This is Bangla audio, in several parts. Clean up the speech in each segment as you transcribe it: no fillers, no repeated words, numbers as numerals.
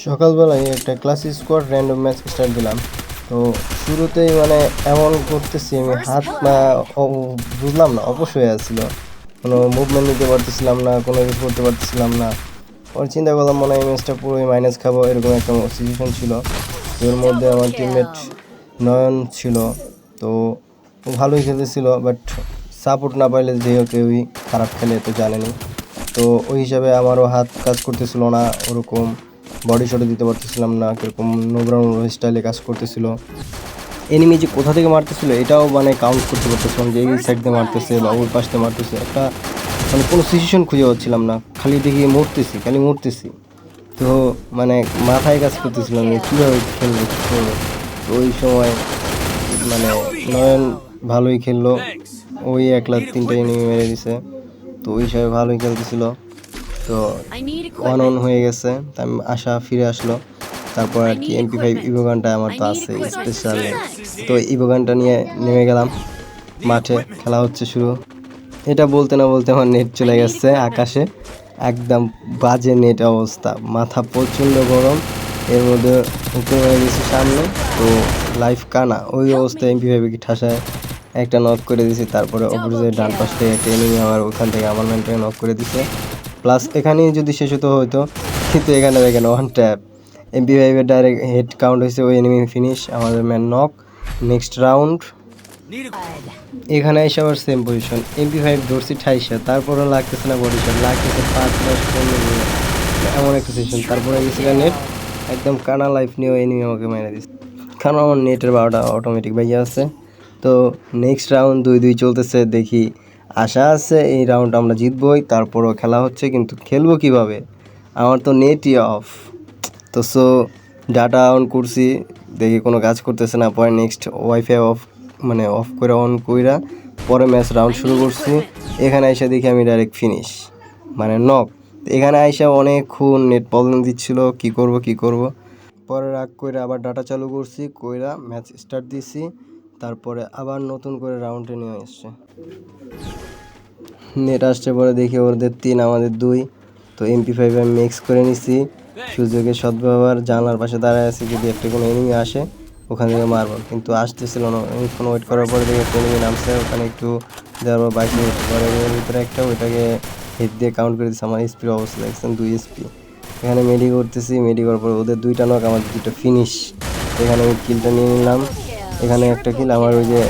সকালবেলায় একটা classic squad random match start দিলাম। তো শুরুতেই মানে এমন করতেছি আমি হাত না বুঝলাম না, অবশ হয়ে আসছিল, কোনো মুভমেন্ট নিতে পারতেছিলাম না, কোনো কিছু করতে পারতেছিলাম না। পরে চিন্তা করলাম মনে হয় এই ম্যাচটা পুরোই মাইনাস খাবো, এরকম একটা সিচুয়েশন ছিল। এর মধ্যে আমার টিমমেট নয়ন ছিল, তো ও ভালোই খেলতেছিল, বাট সাপোর্ট না পাইলে যেও কেউই খারাপ খেলে তো জানেনি। তো ওই হিসাবে আমারও হাত কাজ করতেছিল না, ওরকম বডি শটে দিতে পারতেছিলাম না, কীরকম নোগ্রাউন্ড স্টাইলে কাজ করতেছিল। এনিমি যে কোথা থেকে মারতেছিল এটাও মানে কাউন্ট করতে পারতেছিলাম, যে এই সাইড দিয়ে মারতেছে বা ওই পাশ দিয়ে মারতেছে, একটা মানে কোনো সিচুয়েশন খুঁজে পাচ্ছিলাম না, খালি দেখি খালি মরতেছি। তো মানে মাথায় কাজ করতেছিলাম যে কীভাবে খেলবো কী করবো। তো ওই সময় মানে নয়ন ভালোই খেললো, ওই 1 লাখ 3টা এনিমি মেরে দিছে। তো ওই হিসাবে ভালোই খেলতেছিল। তো 1-1 হয়ে গেছে, আমি ফিরে আসলো। তারপর আর কি MP5 ইভো গানটা আমার তো আছে স্পেশালি, তো ইভো গানটা নিয়ে নেমে গেলাম মাঠে। খেলা হচ্ছে শুরু। এটা বলতে না বলতে আমার নেট চলে গেছে আকাশে, একদম বাজে নেট অবস্থা, মাথা প্রচণ্ড গরম। এর মধ্যে উপরে হয়ে গেছি সামনে, তো লাইফ কানা ওই অবস্থায় MP5 কি ঠাসায় একটা নক করে দিছি। তারপরে অপোজিটের ডান পাশ থেকে একটা এনিমি আমার ওখান থেকে আমার ম্যানটাকে নক করে দিছে। প্লাস এখানেই যদি শেষ হতো হয়তো, কিন্তু এখানে দেখেন 1 ট্যাপ MP5-এর ডাইরেক্ট হেড কাউন্ট হয়েছে, ওই এনিমি ফিনিশ, আমাদের ম্যান নক। নেক্সট রাউন্ড এখানে এসে আবার সেম পজিশন, MP5 ধরছি 28, তারপরেও লাগতেছে না বডি শট, লাগতেছে 5-10-15, এমন একটা সিচুয়েশন। তারপরে গেছে নেট, একদম কানা লাইফ নিয়েও এনিমি আমাকে মেরে দিচ্ছে, কারণ আমার নেটের 12টা অটোমেটিক বাইয়া আছে। তো নেক্সট রাউন্ড 2-2 চলতেছে, দেখি আশা আছে এই রাউন্ড আমরা জিতবই। তারপরও খেলা হচ্ছে, কিন্তু খেলবো কিভাবে, আমার তো নেটই অফ। তো ডাটা অন করছি, দেখি কোনো কাজ করতেছে না। পরে নেক্সট ওয়াইফাই অফ করে অন কইরা পরে ম্যাচ রাউন্ড শুরু করছি। এখানে আইসা দেখি আমি ডাইরেক্ট ফিনিশ, মানে নক। এখানে আইসা অনেকক্ষণ নেট প্রবলেম দিচ্ছিল, কি করব। পরে রাগ কইরা আবার ডাটা চালু করছি, কইরা ম্যাচ স্টার্ট দিছি। তারপরে আবার নতুন করে রাউন্ডে নিয়ে আসছে, নেট আসছে। পরে দেখি ওদের 3 আমাদের 2। তো MP5 আমি মিক্স করে নিছি, সুযোগের সদ্ব্যবহার, জানলার পাশে দাঁড়ায় আছি, যদি একটা কোনো এনিমি আসে ওখান থেকে মারবো, কিন্তু আসতেছিল না। অনেকক্ষণ ওয়েট করার পরে দেখি একটা এনিমি নামছে, ওখানে একটু দেওয়ার পর 22 মিনিট পরে ভিতরে একটা ওইটাকে হিট দিয়ে কাউন্ট করে দিচ্ছে। আমার এসপির অবস্থা দেখছেন, 2 SP। এখানে মেডি করতেছি, মেডি করার পর ওদের 2টা নক, আমার 2টা ফিনিশ। এখানে আমি কিলটা নিয়ে নিলাম, এখানে একটা কিল। আমার ওই যে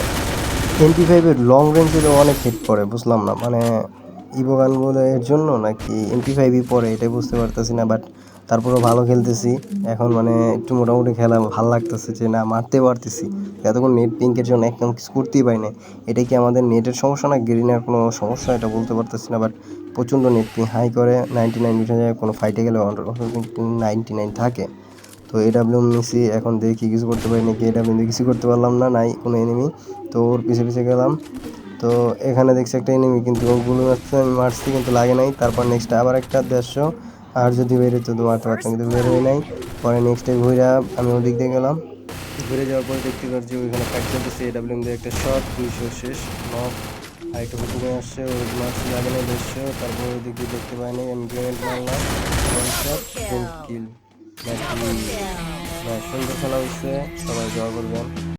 MP5-এর লং রেঞ্জেরও অনেক হিট পড়ে, বুঝলাম না, মানে ইভো গান বলে এর জন্য নাকি MP5ই পড়ে এটাই বুঝতে পারতেছি না। বাট তারপরেও ভালো খেলতেছি এখন, মানে একটু মোটামুটি খেলা ভালো লাগতেছে, যে না মারতে পারতেছি। এতক্ষণ নেট পিঙ্কের জন্য একদম কিছু করতেই পারি না। এটা কি আমাদের নেটের সমস্যা না গ্রিনের কোনো সমস্যা, এটা বলতে পারতেছি না। বাট প্রচণ্ড নেট পিং হাই করে 99 উঠে যায়, কোনো ফাইটে গেলে 99 থাকে। তো AWM নিছি, এখন দেখি কিছু করতে পারি নাকি। AWM দিয়ে কিছু করতে পারলাম না, নাই কোনো এনিমি। তো ওর পিছে গেলাম। তো এখানে দেখছি একটা এনিমি, কিন্তু ওগুলো আমি মারছি কিন্তু লাগে নাই। তারপর নেক্সট আবার একটা 150, আর যদি বের হতো তো মারতে পারতাম, কিন্তু বের হয়ে নাই। পরে নেক্সটে ঘুরে আমি ওদিক দিয়ে গেলাম, ঘুরে যাওয়ার পরে দেখতে পাচ্ছি ওইখানে ফাইট চলতেছে। AWM দিয়ে একটা শট, 200 শেষ নক। আরেকটা হুকুমে আসছে, ওই মারছি লাগে নাই 150। তারপর ওইদিক দিয়ে দেখতে পাই নাই, আমি গ্রেনেড মারলাম, 1 শট, 10 কিল। নাকি সুন্দর খেলা হচ্ছে, সবাই দোয়া করবেন।